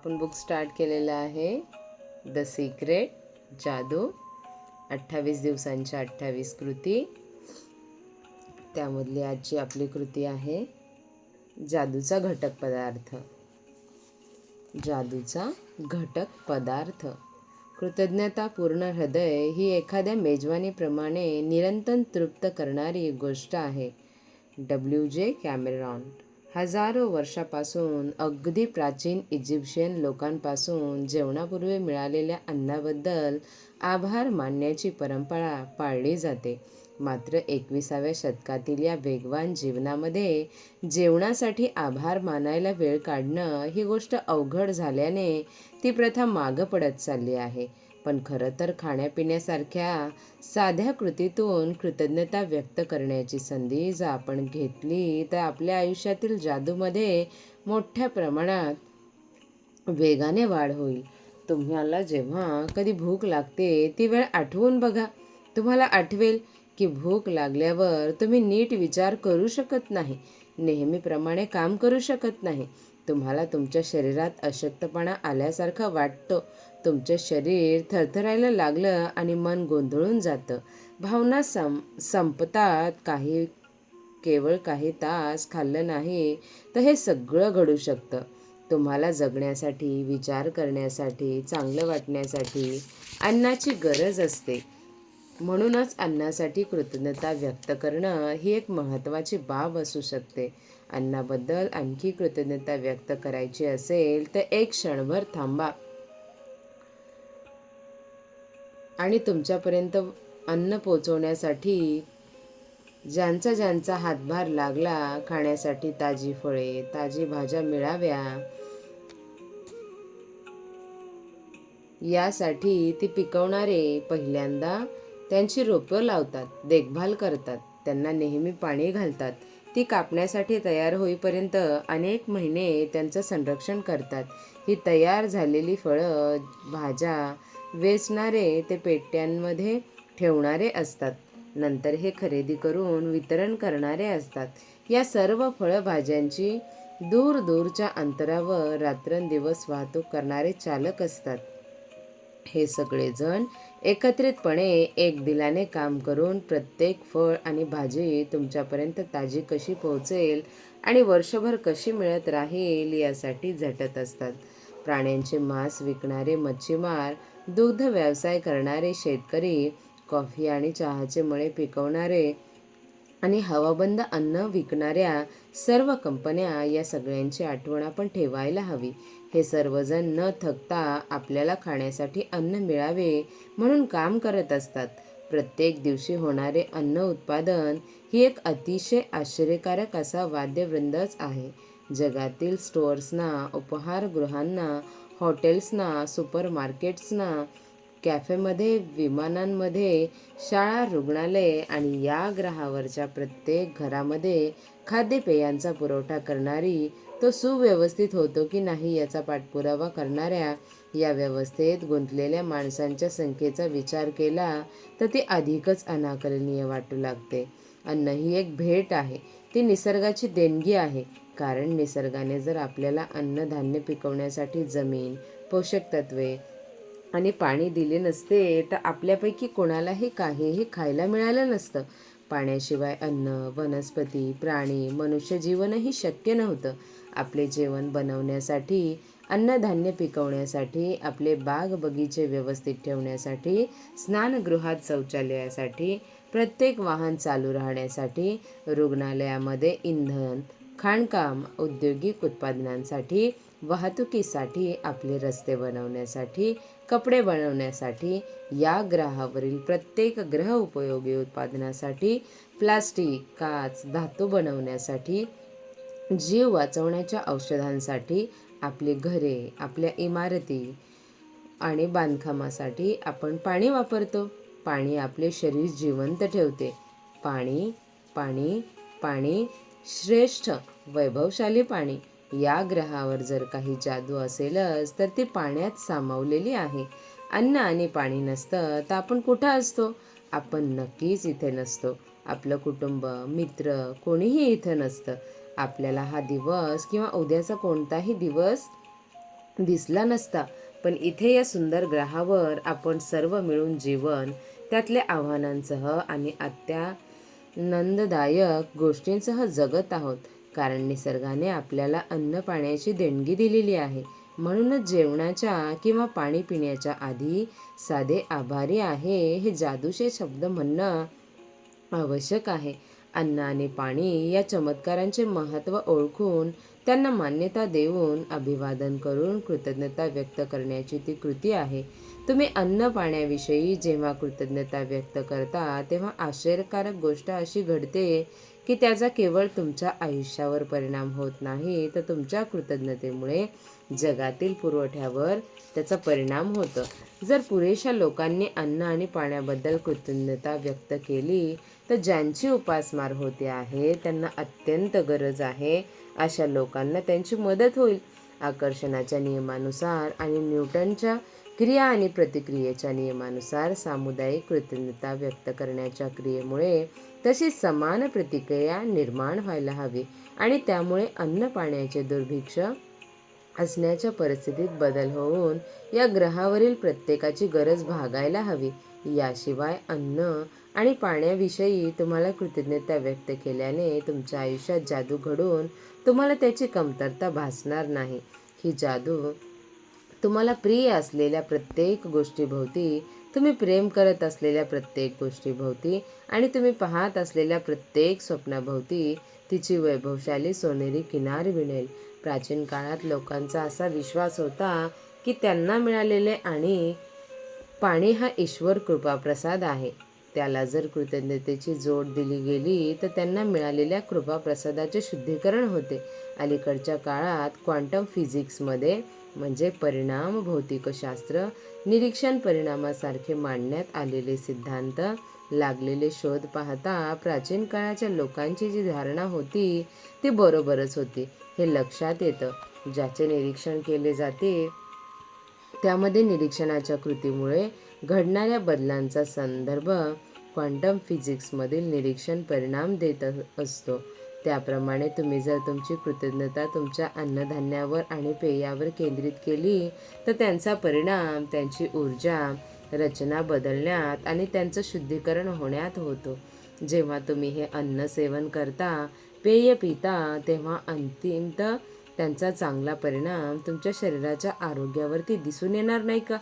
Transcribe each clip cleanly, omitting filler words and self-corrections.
आपण book start केलेलं आहे द सिक्रेट, जादू, 28 दिवसांच्या 28 कृती. त्यामधली आजची आपली कृती आहे जादूचा घटक पदार्थ. जादूचा घटक पदार्थ. कृतज्ञतापूर्ण हृदय ही एखाद्या मेजवानीप्रमाणे निरंतर तृप्त करणारी गोष्ट आहे. W.J. कॅमेरॉन. हजारो वर्षापासून अगदी प्राचीन इजिप्शियन लोकांपासून जेवणापूर्वी मिळालेल्या अन्नाबद्दल आभार मानण्याची परंपरा पाळली जाते. मात्र 21व्या शतकातील या वेगवान जीवनामध्ये जेवणासाठी आभार मानायला वेळ काढणं ही गोष्ट अवघड झाल्याने ती प्रथा मागं पडत चालली आहे. पण खरं तर खाण्यापिण्यासारख्या साध्या कृतीतून कृतज्ञता व्यक्त करण्याची संधी जर आपण घेतली तर आपल्या आयुष्यातील जादूमध्ये मोठ्या प्रमाणात वेगाने वाढ होईल. तुम्हाला जेव्हा कधी भूक लागते ती वेळ आठवून बघा. तुम्हाला आठवेल की भूक लागल्यावर तुम्ही नीट विचार करू शकत नाही, नेहमीप्रमाणे काम करू शकत नाही. तुम्हाला तुमच्या शरीरात अशक्तपणा आल्यासारखं वाटतं. तुमचे शरीर थरथरायला लागलं आणि मन गोंधळून जातं. भावना संपतात. केवळ काही तास खाल्लं नाही तर हे सगळं घडू शकतं. तुम्हाला जगण्यासाठी, विचार करण्यासाठी, चांगलं वाटण्यासाठी अन्नाची गरज असते. म्हणूनच अन्नासाठी कृतज्ञता व्यक्त करणं ही एक महत्त्वाची बाब असू शकते. अन्नाबद्दल आणखी कृतज्ञता व्यक्त करायची असेल तर एक क्षणभर थांबा आणि तुमच्यापर्यंत अन्न पोचवण्यासाठी ज्यांचा हातभार लागला, खाण्यासाठी ताजी फळे, ताजी भाज्या मिळाव्या यासाठी ती पिकवणारे पहिल्यांदा त्यांची रोपं लावतात, देखभाल करतात, त्यांना नेहमी पाणी घालतात. ती कापण्यासाठी तयार होईपर्यंत अनेक महिने त्यांचं संरक्षण करतात. ही तयार झालेली फळं, भाज्या वेचणारे ते पेट्यांमध्ये ठेवणारे असतात. नंतर हे खरेदी करून वितरण करणारे असतात. या सर्व फळभाज्यांची दूरच्या अंतरावर रात्रंदिवस वाहतूक करणारे चालक असतात. हे सगळेजण एकत्रितपणे एक दिलाने काम करून प्रत्येक फळ आणि भाजी तुमच्यापर्यंत ताजी कशी पोहोचेल आणि वर्षभर कशी मिळत राहील यासाठी झटत असतात. प्राण्यांचे मांस विकणारे मच्छीमार, दुग्ध व्यवसाय करणारे शेतकरी, कॉफी आणि चहाचे मळे पिकवणारे आणि हवाबंद अन्न विकणाऱ्या सर्व कंपन्या, या सगळ्यांची आठवण आपण ठेवायला हवी. हे सर्वजण न थकता आपल्याला खाण्यासाठी अन्न मिळावे म्हणून काम करत असतात. प्रत्येक दिवशी होणारे अन्न उत्पादन ही एक अतिशय आश्चर्यकारक असा वाद्यवृंदच आहे. जगातील स्टोअर्सना, उपहारगृहांना, हॉटेल्सना, सुपरमार्केट्सना, कॅफेमध्ये, विमानांमध्ये, शाळा, रुग्णालये आणि या ग्रहावरच्या प्रत्येक घरामध्ये खाद्यपेयांचा पुरवठा करणारी, तो सुव्यवस्थित होतो की नाही याचा पाठपुरावा करणाऱ्या या व्यवस्थेत गुंतलेल्या माणसांच्या संख्येचा विचार केला तर ती अधिकच अनाकलनीय वाटू लागते. अन्न ही एक भेट आहे. ती निसर्गाची देणगी आहे. कारण निसर्गाने जर आपल्याला अन्नधान्य पिकवण्यासाठी जमीन, पोषक तत्वे आणि पाणी दिले नसते तर आपल्यापैकी कोणालाही काहीही खायला मिळालं नसतं. पाण्याशिवाय अन्न, वनस्पती, प्राणी, मनुष्य जीवनही शक्य नव्हतं. आपले जेवण बनवण्यासाठी, अन्नधान्य पिकवण्यासाठी, आपले बाग बगीचे व्यवस्थित ठेवण्यासाठी, स्नानगृहात शौचालयासाठी, प्रत्येक वाहन चालू राहण्यासाठी, रुग्णालयामध्ये इंधन, खाणकाम, औद्योगिक उत्पादनांसाठी, वाहतुकीसाठी, आपले रस्ते बनवण्यासाठी, कपडे बनवण्यासाठी, या ग्रहावरील प्रत्येक ग्रह उपयोगी उत्पादनासाठी, प्लास्टिक, काच, धातू बनवण्यासाठी, जीव वाचवण्याच्या औषधांसाठी, आपली घरे, आपल्या इमारती आणि बांधकामासाठी आपण पाणी वापरतो. पाणी आपले शरीर जिवंत ठेवते. पाणी, पाणी, पाणी, श्रेष्ठ, वैभवशाली पाणी. या ग्रहावर जर काही जादू असेलच तर ती पाण्यात सामावलेली आहे. अन्न आणि पाणी नसतं तर आपण कुठं असतो? आपण नक्कीच इथे नसतो. आपलं कुटुंब, मित्र कोणीही इथं नसतं. आपल्याला हा दिवस किंवा उद्याचा कोणताही दिवस दिसला नसता. पण इथे या सुंदर ग्रहावर आपण सर्व मिळून जीवन, त्यातल्या आव्हानांसह आणि अत्यानंददायक गोष्टींसह जगत आहोत. कारण निसर्गाने आपल्याला अन्न पाण्याची देणगी दिलेली आहे. म्हणूनच जेवणाच्या किंवा पाणी पिण्याच्या आधी साधे आभारी आहे हे जादूचे शब्द म्हणणं आवश्यक आहे. अन्न आणि पाणी या चमत्कारांचे महत्त्व ओळखून त्यांना मान्यता देऊन अभिवादन करून कृतज्ञता व्यक्त करण्याची ती कृती आहे. तुम्ही अन्न पाण्याविषयी जेव्हा कृतज्ञता व्यक्त करता तेव्हा आश्चर्यकारक गोष्ट अशी घडते की त्याचा केवळ तुमच्या आयुष्यावर परिणाम होत नाही, तर तुमच्या कृतज्ञतेमुळे जगातील पुरवठ्यावर त्याचा परिणाम होतो. जर पुरेशा लोकांनी अन्न आणि पाण्याबद्दल कृतज्ञता व्यक्त केली तर ज्यांची उपासमार होते आहे, त्यांना अत्यंत गरज आहे अशा लोकांना त्यांची मदत होईल. आकर्षणाच्या नियमानुसार आणि न्यूटनच्या क्रिया आणि प्रतिक्रियेच्या नियमानुसार सामुदायिक कृतज्ञता व्यक्त करण्याच्या क्रियेमुळे तशी समान प्रतिक्रिया निर्माण व्हायला हवी आणि त्यामुळे अन्न पाण्याचे दुर्भिक्ष असण्याच्या परिस्थितीत बदल होऊन या ग्रहावरील प्रत्येकाची गरज भागायला हवी. याशिवाय अन्न आणि पाण्याविषयी तुम्हाला कृतज्ञता व्यक्त केल्याने तुमच्या आयुष्यात जादू घडून तुम्हाला त्याची कमतरता भासणार नाही. ही जादू तुम्हाला प्रिय असलेल्या प्रत्येक गोष्टीभोवती, तुम्ही प्रेम करत असलेल्या प्रत्येक गोष्टीभोवती आणि तुम्ही पाहत असलेल्या प्रत्येक स्वप्नाभोवती तिची वैभवशाली सोनेरी किनार विणेल. प्राचीन काळात लोकांचा असा विश्वास होता की त्यांना मिळालेले आणि पाणी हा ईश्वर कृपाप्रसाद आहे. त्याला जर कृतज्ञतेची जोड दिली गेली तर त्यांना मिळालेल्या कृपाप्रसादाचे शुद्धीकरण होते. अलीकडच्या काळात क्वांटम फिजिक्समध्ये म्हणजे परिणाम भौतिकशास्त्र, निरीक्षण परिणामासारखे मांडण्यात आलेले सिद्धांत, लागलेले शोध पाहता प्राचीन काळाच्या लोकांची जी धारणा होती ती बरोबरच होती हे लक्षात येतं. ज्याचे निरीक्षण केले जाते त्यामध्ये निरीक्षणाच्या कृतीमुळे घडणाऱ्या बदलांचा संदर्भ क्वांटम फिजिक्समधील निरीक्षण परिणाम देत असतो. त्याप्रमाणे तुम्ही जर तुमची कृतज्ञता तुमच्या अन्नधान्यावर आणि पेयावर केंद्रित केली तर त्यांचा परिणाम त्यांची ऊर्जा रचना बदलण्यात आणि त्यांचं शुद्धीकरण होण्यात होतो. जेव्हा तुम्ही हे अन्न सेवन करता, पेय पिता, तेव्हा अंतिमतः त्यांचा चांगला परिणाम तुमच्या शरीराच्या आरोग्यावरती दिसून येणार नाही का?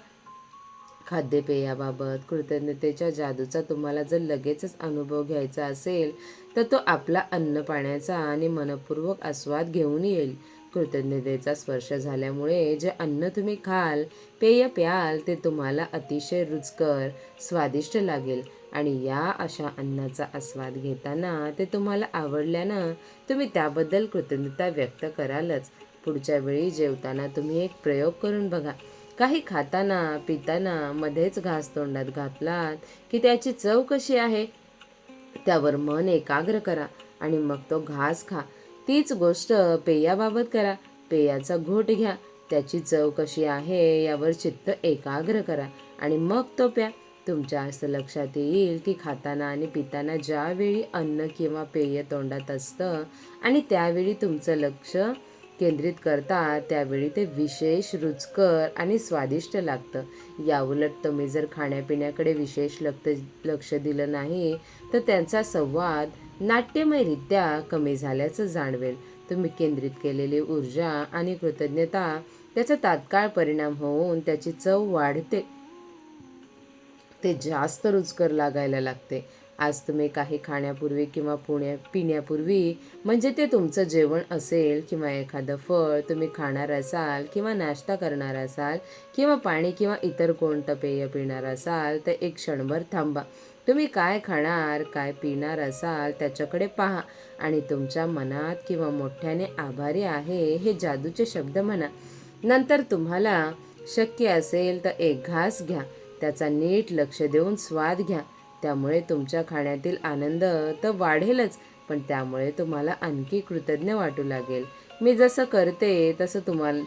खाद्यपेयाबाबत कृतज्ञतेच्या जादूचा तुम्हाला जर लगेचच अनुभव घ्यायचा असेल तर तो आपला अन्न पाण्याचा आणि मनपूर्वक आस्वाद घेऊन येईल. कृतज्ञतेचा स्पर्श झाल्यामुळे जे अन्न तुम्ही खाल, पेय प्याल ते तुम्हाला अतिशय रुचकर, स्वादिष्ट लागेल आणि या अशा अन्नाचा आस्वाद घेताना ते तुम्हाला आवडल्यानं तुम्ही त्याबद्दल कृतज्ञता व्यक्त करालच. पुढच्या वेळी जेवताना तुम्ही एक प्रयोग करून बघा. काही खाताना पिताना मध्येच घास तोंडात घातलात की त्याची चव कशी आहे त्यावर मन एकाग्र करा आणि मग तो घास खा. तीच गोष्ट पेयाबाबत करा. पेयाचा घोट घ्या, त्याची चव कशी आहे यावर चित्त एकाग्र करा आणि मग तो प्या. तुमच्या असं लक्षात येईल की खाताना आणि पिताना ज्यावेळी अन्न किंवा पेय तोंडात असतं आणि त्यावेळी तुमचं लक्ष केंद्रित करता त्यावेळी ते विशेष रुचकर आणि स्वादिष्ट लागतं. याउलट तुम्ही जर खाण्यापिण्याकडे विशेष लक्ष दिलं नाही तर त्यांचा संवाद नाट्यमयरित्या कमी झाल्याचं जाणवेल. तुम्ही केंद्रित केलेली ऊर्जा आणि कृतज्ञता त्याचा तात्काळ परिणाम होऊन त्याची चव वाढते, ते जास्त रुचकर लागायला लागते. आज तुम्ही काही खाण्यापूर्वी किंवा पिण्यापूर्वी म्हणजे ते तुमचं जेवण असेल किंवा एखादं फळ तुम्ही खाणार असाल किंवा नाश्ता करणार असाल किंवा पाणी किंवा इतर कोणतं पेय पिणार असाल तर एक क्षणभर थांबा. तुम्ही काय खाणार, काय पिणार असाल त्याच्याकडे पहा आणि तुमच्या मनात किंवा मोठ्याने आभारी आहे हे जादूचे शब्द म्हणा. नंतर तुम्हाला शक्य असेल तर एक घास घ्या, त्याचा नीट लक्ष देऊन स्वाद घ्या. त्यामुळे तुमच्या खाण्यातील आनंद तर वाढेलच, पण त्यामुळे तुम्हाला आणखी कृतज्ञ वाटू लागेल. मी जसं करते तसं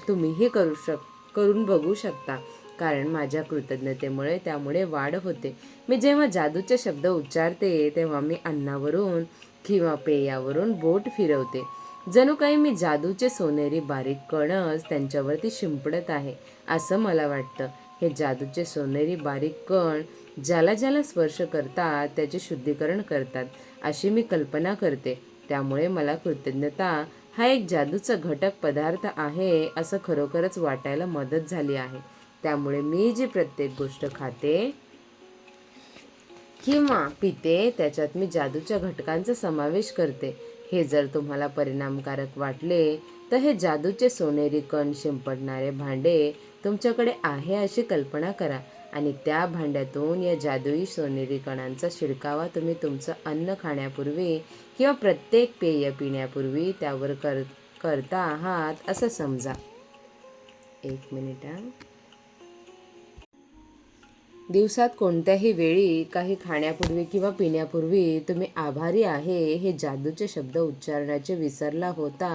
तुम्हीही करून बघू शकता, कारण माझ्या कृतज्ञतेमुळे त्यामुळे वाढ होते. मी जेव्हा जादूचे शब्द उच्चारते तेव्हा मी अन्नावरून किंवा पेयावरून बोट फिरवते. जणू काही मी जादूचे सोनेरी बारीक कणच त्यांच्यावरती शिंपडत आहे असं मला वाटतं. हे जादूचे सोनेरी बारीक कण ज्याला ज्याला स्पर्श करतात त्याचे शुद्धीकरण करतात अशी मी कल्पना करते. त्यामुळे मला कृतज्ञता हा एक जादूचा घटक पदार्थ आहे असं खरोखरच वाटायला मदत झाली आहे. त्यामुळे मी जी प्रत्येक गोष्ट खाते किंवा पिते त्याच्यात मी जादूच्या घटकांचा समावेश करते. हे जर तुम्हाला परिणामकारक वाटले तर हे जादूचे सोनेरी कण शिंपडणारे भांडे तुमच्याकडे आहे अशी कल्पना करा आणि त्या भांड्यातून या जादुई सोनेरी कणांचा शिडकावा तुम्ही तुमचं अन्न खाण्यापूर्वी किंवा प्रत्येक पेय पिण्यापूर्वी त्यावर करता आहात असं समजा. एक मिनिट हा. दिवसात कोणत्याही वेळी काही खाण्यापूर्वी किंवा पिण्यापूर्वी तुम्ही आभारी आहे हे जादूचे शब्द उच्चारण्याचे विसरला होता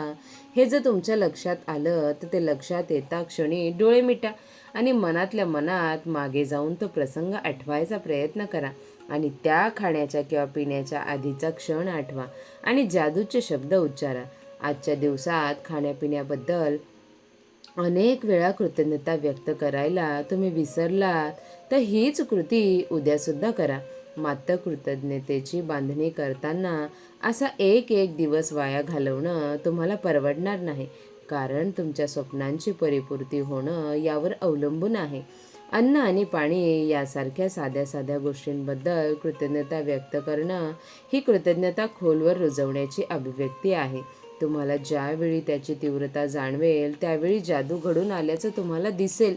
हे जर तुमच्या लक्षात आलं तर ते लक्षात येता क्षणी डोळे मिटा आणि मनातल्या मनात मागे जाऊन तो प्रसंग आठवायचा प्रयत्न करा आणि त्या खाण्याच्या किंवा पिण्याच्या आधीचा क्षण आठवा आणि जादूचे शब्द उच्चारा. आजच्या दिवसात खाण्यापिण्याबद्दल अनेक वेळा कृतज्ञता व्यक्त करायला तुम्ही विसरलात तर हीच कृती उद्यासुद्धा करा. मात्र कृतज्ञतेची बांधणी करताना असा एक एक दिवस वाया घालवणं तुम्हाला परवडणार नाही, कारण तुमच्या स्वप्नांची परिपूर्ती होणं यावर अवलंबून आहे. अन्न आणि पाणी यासारख्या साध्या साध्या गोष्टींबद्दल कृतज्ञता व्यक्त करणं ही कृतज्ञता खोलवर रुजवण्याची अभिव्यक्ती आहे. तुम्हाला ज्यावेळी त्याची तीव्रता जाणवेल त्यावेळी जादू घडून आल्याचं तुम्हाला दिसेल.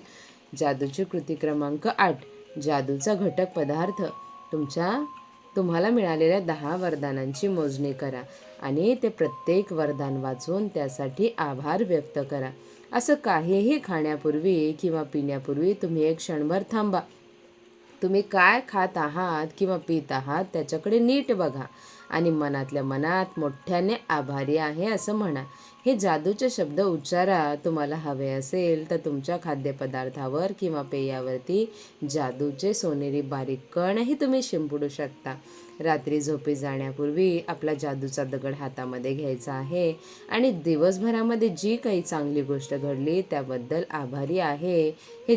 जादूची कृती क्रमांक 8. जादूचा घटक पदार्थ. तुम्हाला मिळालेल्या 10 वरदानांची मोजणी करा आणि ते प्रत्येक वरदान वाचून त्यासाठी आभार व्यक्त करा. असं काहीही खाण्यापूर्वी किंवा पिण्यापूर्वी तुम्ही एक क्षणभर थांबा. तुम्ही काय खात आहात किंवा पित आहात त्याच्याकडे नीट बघा आणि मनातल्या मनात मोठ्याने आभारी आहे असं म्हणा. हे जादूचे शब्द उच्चारा. तुम्हाला हवे असेल तर तुमच्या खाद्यपदार्थावर किंवा पेयावरती जादूचे सोनेरी बारीक कणही तुम्ही शिंपडू शकता. रात्री झोपी जाण्यापूर्वी आपला जादूचा दगड हातामध्ये घ्यायचा आहे आणि दिवसभरामध्ये जी काही चांगली गोष्ट घडली त्याबद्दल आभारी आहे हे